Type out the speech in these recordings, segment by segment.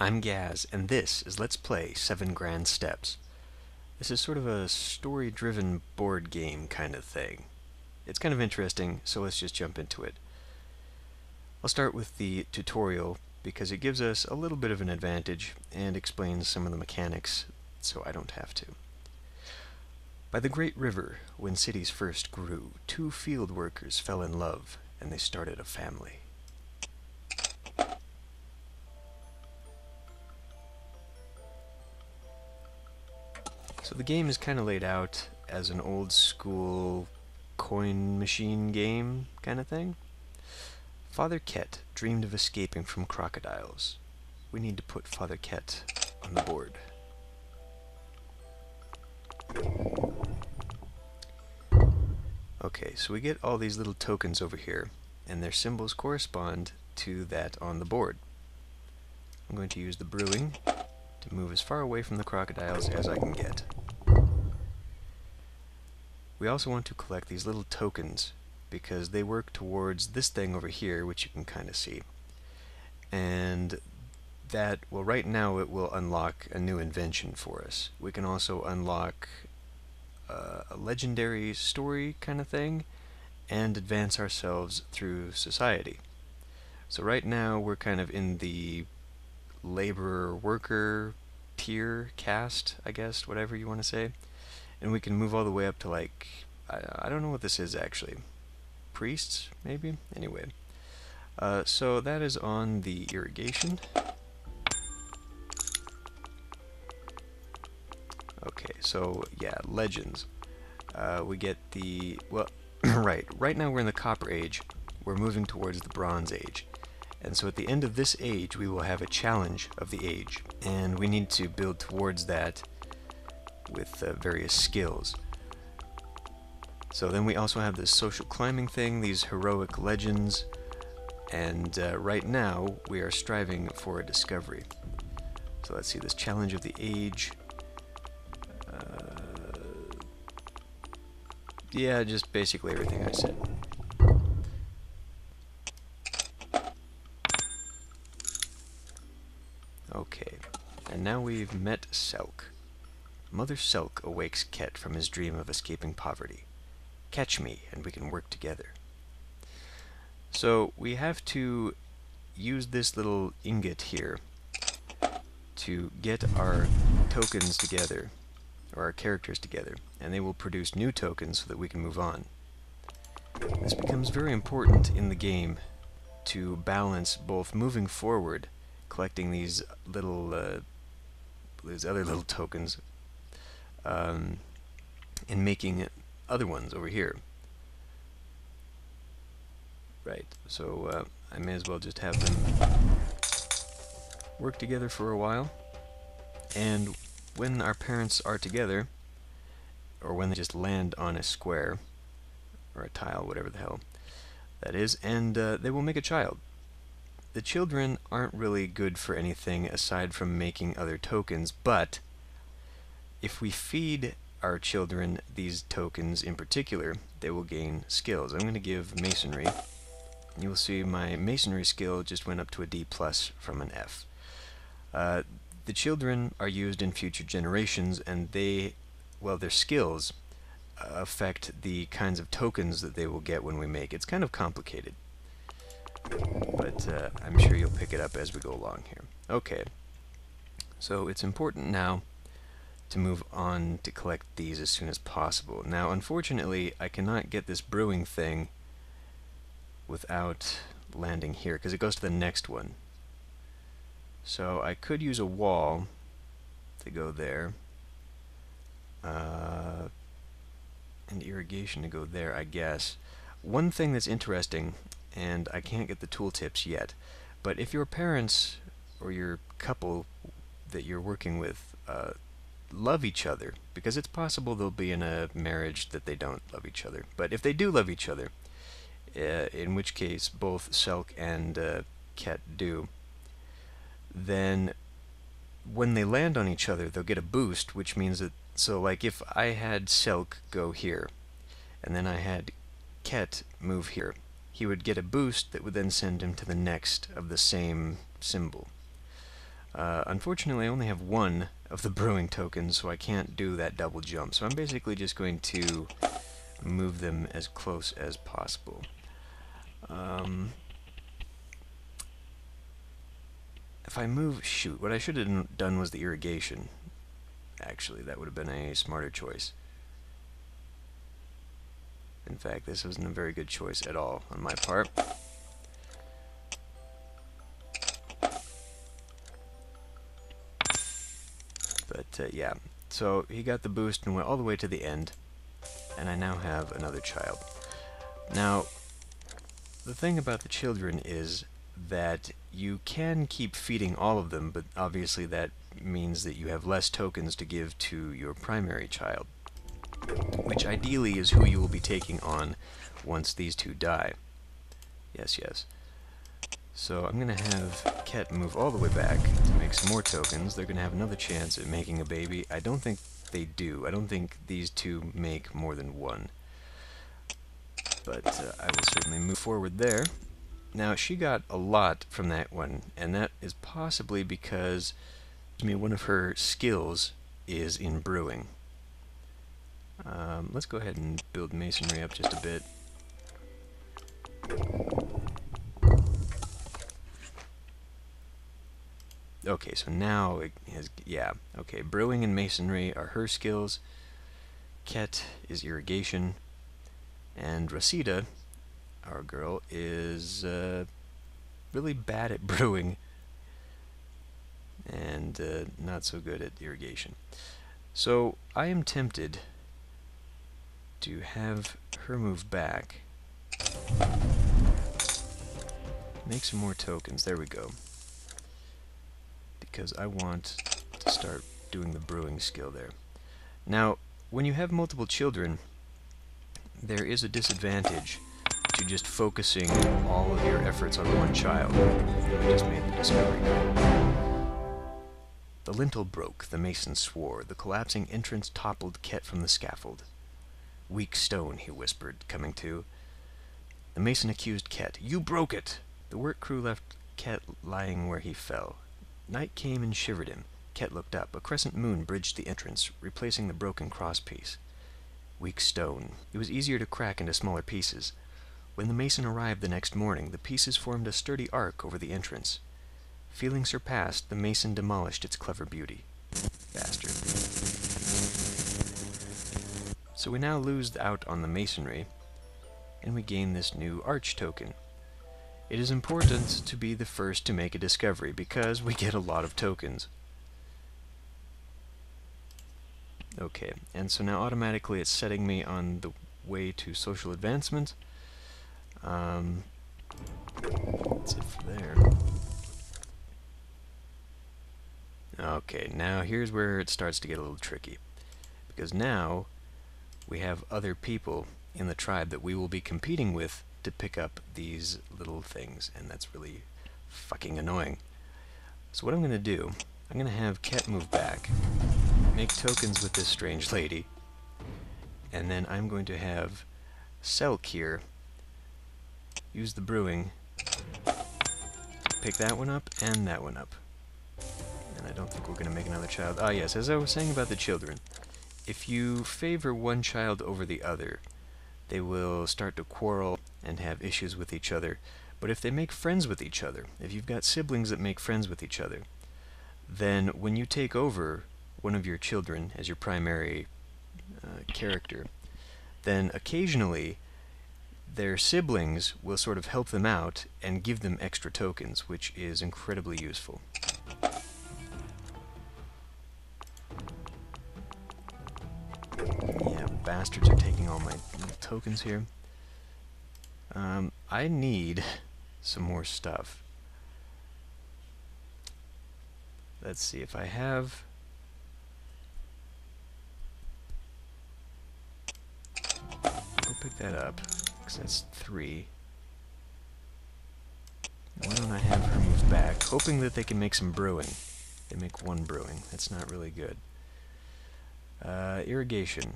I'm Gaz, and this is Let's Play 7 Grand Steps. This is sort of a story-driven board game kind of thing. It's kind of interesting, so let's just jump into it. I'll start with the tutorial because it gives us a little bit of an advantage and explains some of the mechanics, so I don't have to. By the great river, when cities first grew, two field workers fell in love, and they started a family. So the game is kind of laid out as an old school coin machine game kind of thing. Father Ket dreamed of escaping from crocodiles. We need to put Father Ket on the board. Okay, so we get all these little tokens over here, and their symbols correspond to that on the board. I'm going to use the brewing to move as far away from the crocodiles as I can get. We also want to collect these little tokens because they work towards this thing over here, which you can kind of see. And that, well, right now it will unlock a new invention for us. We can also unlock a legendary story kind of thing and advance ourselves through society. So right now we're kind of in the laborer worker tier, caste, I guess, whatever you want to say. And we can move all the way up to, like, I don't know what this is actually. Priests, maybe? Anyway. So that is on the irrigation. Okay, so yeah, legends. We get the, well, right now we're in the Copper Age. We're moving towards the Bronze Age. And so at the end of this age, we will have a challenge of the age. And we need to build towards that with various skills. So then we also have this social climbing thing, these heroic legends, and right now we are striving for a discovery. So let's see, this challenge of the age. Yeah, just basically everything I said. Okay, and now we've met Selk. Mother Selk awakes Ket from his dream of escaping poverty. Catch me, and we can work together. So we have to use this little ingot here to get our tokens together, or our characters together, and they will produce new tokens so that we can move on. This becomes very important in the game to balance both moving forward, collecting these little, these other little tokens, and making other ones over here. Right, so I may as well just have them work together for a while, and when our parents are together, or when they just land on a square, or a tile, whatever the hell that is, and they will make a child. The children aren't really good for anything aside from making other tokens, but if we feed our children these tokens in particular, they will gain skills. I'm going to give masonry. You will see my masonry skill just went up to a D+ from an F. The children are used in future generations, and they, well, their skills affect the kinds of tokens that they will get when we make. It's kind of complicated, but I'm sure you'll pick it up as we go along here. Okay, so it's important now to move on to collect these as soon as possible. Now, unfortunately, I cannot get this brewing thing without landing here, because it goes to the next one. So I could use a wall to go there, and irrigation to go there, I guess. One thing that's interesting, and I can't get the tooltips yet, but if your parents or your couple that you're working with love each other, because it's possible they'll be in a marriage that they don't love each other, but if they do love each other, in which case both Selk and Ket do, then when they land on each other, they'll get a boost, which means that, so like if I had Selk go here, and then I had Ket move here, he would get a boost that would then send him to the next of the same symbol. Unfortunately, I only have one of the brewing tokens, so I can't do that double jump. So I'm basically just going to move them as close as possible. If I move... Shoot, what I should have done was the irrigation. Actually, that would have been a smarter choice. In fact, this wasn't a very good choice at all on my part. But yeah, so he got the boost and went all the way to the end, and I now have another child. Now, the thing about the children is that you can keep feeding all of them, but obviously that means that you have less tokens to give to your primary child, which ideally is who you will be taking on once these two die. Yes, yes. So I'm going to have Ket move all the way back to make some more tokens. They're going to have another chance at making a baby. I don't think they do. I don't think these two make more than one. But I will certainly move forward there. Now, she got a lot from that one, and that is possibly because one of her skills is in brewing. Let's go ahead and build masonry up just a bit. Okay, so now it has, yeah, okay, brewing and masonry are her skills. Ket is irrigation, and Rosita, our girl, is really bad at brewing and not so good at irrigation. So I am tempted to have her move back, make some more tokens. There we go. Because I want to start doing the brewing skill there. Now, when you have multiple children, there is a disadvantage to just focusing all of your efforts on one child. We just made the discovery. The lintel broke, the mason swore. The collapsing entrance toppled Ket from the scaffold. Weak stone, he whispered, coming to. The mason accused Ket. You broke it! The work crew left Ket lying where he fell. Night came and shivered him. Ket looked up. A crescent moon bridged the entrance, replacing the broken crosspiece. Weak stone. It was easier to crack into smaller pieces. When the mason arrived the next morning, the pieces formed a sturdy arc over the entrance. Feeling surpassed, the mason demolished its clever beauty. Bastard. So we now lose out on the masonry, and we gain this new arch token. It is important to be the first to make a discovery, because we get a lot of tokens. Okay, and so now automatically it's setting me on the way to social advancement. That's it for there. Okay, now here's where it starts to get a little tricky. Because now we have other people in the tribe that we will be competing with to pick up these little things, and that's really fucking annoying. So what I'm going to do, I'm going to have Ket move back, make tokens with this strange lady, and then I'm going to have Selk here use the brewing, pick that one up and that one up. And I don't think we're going to make another child. Ah yes, as I was saying about the children, if you favor one child over the other, they will start to quarrel and have issues with each other. But if they make friends with each other, if you've got siblings that make friends with each other, then when you take over one of your children as your primary character, then occasionally their siblings will sort of help them out and give them extra tokens, which is incredibly useful. Yeah, bastards are taking all my tokens here. I need some more stuff. Let's see if I have... Go pick that up, because that's 3. Why don't I have her move back, hoping that they can make some brewing. They make 1 brewing. That's not really good. Irrigation.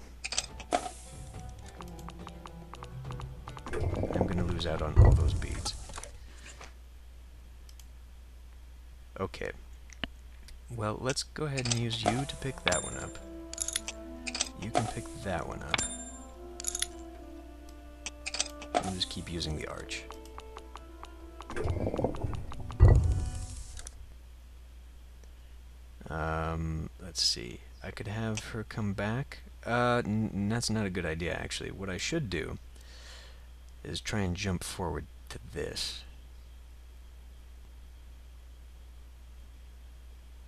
I'm going to lose out on all those beads. Okay. Well, let's go ahead and use you to pick that one up. You can pick that one up. We'll just keep using the arch. Let's see. I could have her come back. That's not a good idea, actually. What I should do is try and jump forward to this.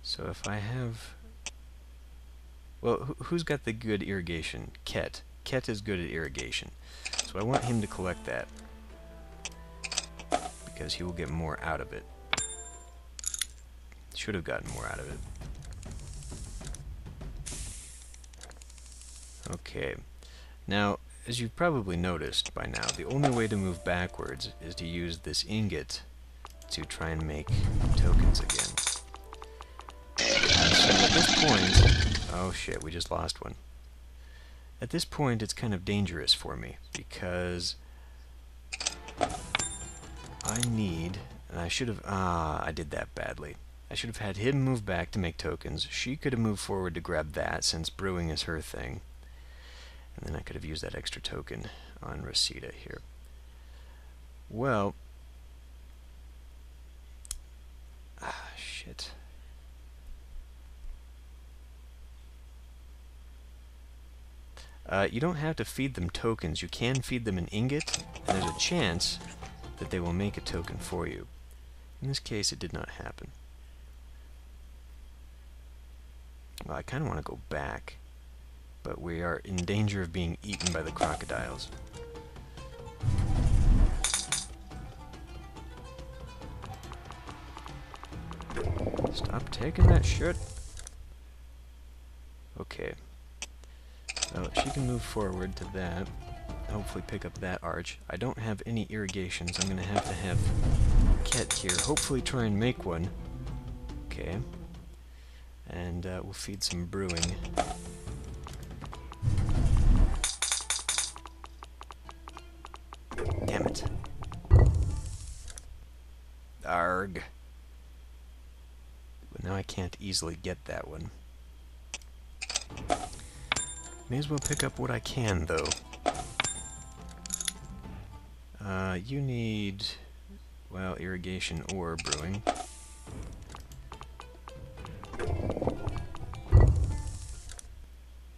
So if I have... Well, who's got the good irrigation? Ket. Ket is good at irrigation. So I want him to collect that, because he will get more out of it. Should have gotten more out of it. Okay. Now, as you've probably noticed by now, the only way to move backwards is to use this ingot to try and make tokens again. So at this point... Oh shit, we just lost one. At this point, it's kind of dangerous for me, because I need... And I should have... I did that badly. I should have had him move back to make tokens. She could have moved forward to grab that, since brewing is her thing. And then I could have used that extra token on Reseda here. Well... shit. You don't have to feed them tokens. You can feed them an ingot, and there's a chance that they will make a token for you. In this case, it did not happen. Well, I kind of want to go back, but we are in danger of being eaten by the crocodiles. Stop taking that shit. Okay. Well, she can move forward to that. Hopefully pick up that arch. I don't have any irrigations. I'm going to have Ket here. Hopefully try and make one. Okay. And we'll feed some brewing. Damn it. Arg. But now I can't easily get that one. May as well pick up what I can, though. You need, well, irrigation or brewing.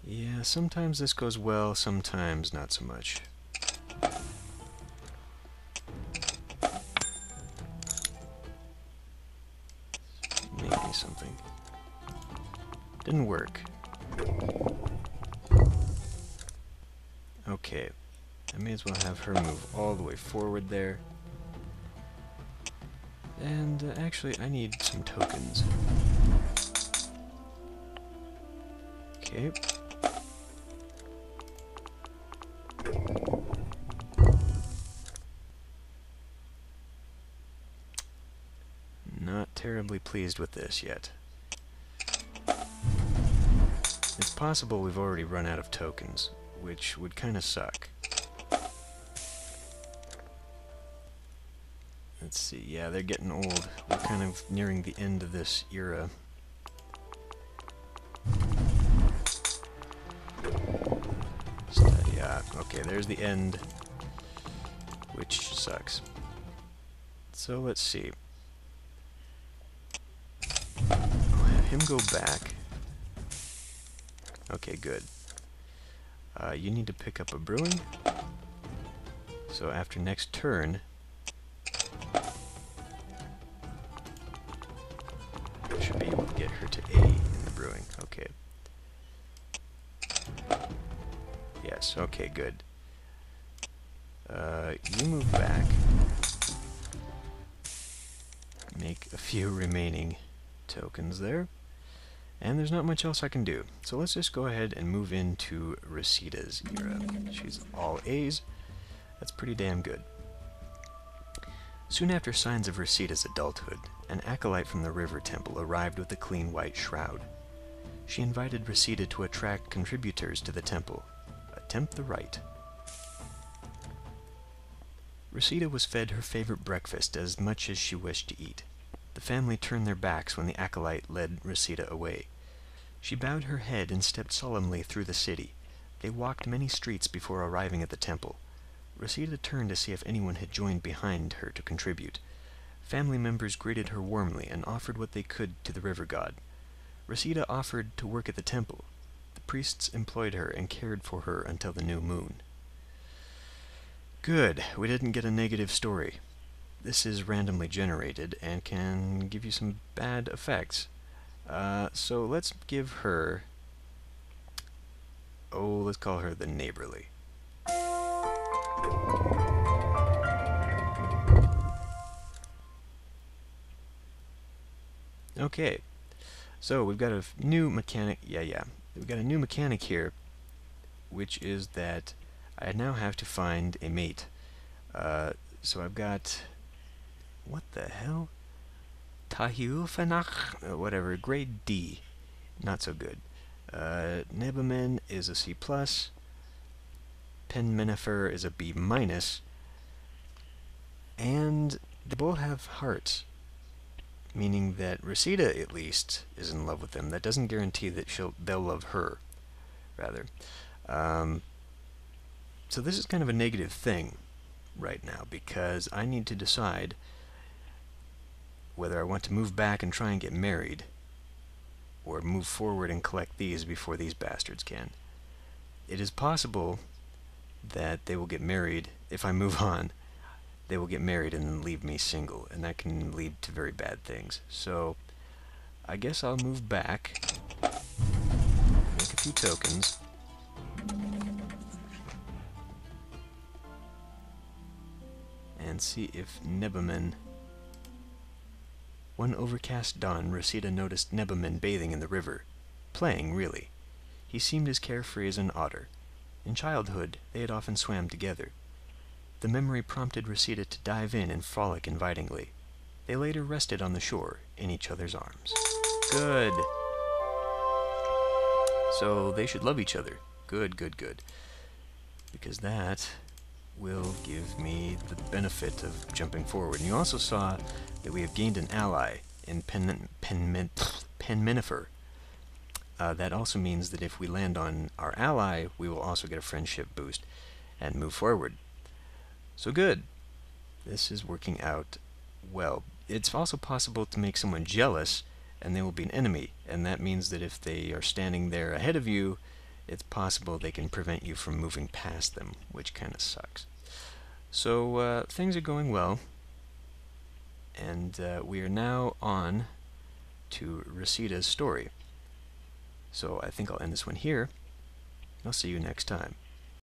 Yeah, sometimes this goes well, sometimes not so much. Maybe something. Didn't work. Okay, I may as well have her move all the way forward there. And actually, I need some tokens. Okay. Not terribly pleased with this yet. It's possible we've already run out of tokens, which would kind of suck. Let's see, yeah, they're getting old. We're kind of nearing the end of this era. Yeah, okay, there's the end, which sucks. So let's see. I'll have him go back. Okay, good. You need to pick up a brewing. So after next turn, I should be able to get her to A in the brewing. Okay. Yes, okay, good. You move back. Make a few remaining tokens there. And there's not much else I can do. So let's just go ahead and move into Reseda's era. She's all A's. That's pretty damn good. Soon after signs of Reseda's adulthood, an acolyte from the River Temple arrived with a clean white shroud. She invited Reseda to attract contributors to the temple. Attempt the rite. Reseda was fed her favorite breakfast as much as she wished to eat. The family turned their backs when the acolyte led Reseda away. She bowed her head and stepped solemnly through the city. They walked many streets before arriving at the temple. Reseda turned to see if anyone had joined behind her to contribute. Family members greeted her warmly and offered what they could to the river god. Reseda offered to work at the temple. The priests employed her and cared for her until the new moon. Good, we didn't get a negative story. This is randomly generated and can give you some bad effects. So let's give her... let's call her the neighborly. Okay, so we've got a new mechanic. We've got a new mechanic here, which is that I now have to find a mate. So I've got... what the hell? Tahiufanach, whatever, grade D. Not so good. Nebamen is a C+. Penmenifer is a B-. And they both have hearts, meaning that Reseda, at least, is in love with them. That doesn't guarantee that they'll love her, rather. So this is kind of a negative thing right now, because I need to decide whether I want to move back and try and get married, or move forward and collect these before these bastards can. It is possible that they will get married. If I move on, they will get married and then leave me single, and that can lead to very bad things. So I guess I'll move back, make a few tokens, and see if Nebamen... One overcast dawn, Reseda noticed Nebamen bathing in the river. Playing, really. He seemed as carefree as an otter. In childhood, they had often swam together. The memory prompted Reseda to dive in and frolic invitingly. They later rested on the shore, in each other's arms. Good. So they should love each other. Good, good, good. Because that will give me the benefit of jumping forward. And you also saw that we have gained an ally in Penmenifer. That also means that if we land on our ally, we will also get a friendship boost and move forward. So good. This is working out well. It's also possible to make someone jealous, and they will be an enemy. And that means that if they are standing there ahead of you, it's possible they can prevent you from moving past them, which kind of sucks. So things are going well, and we are now on to Reseda's story. So I think I'll end this one here. I'll see you next time.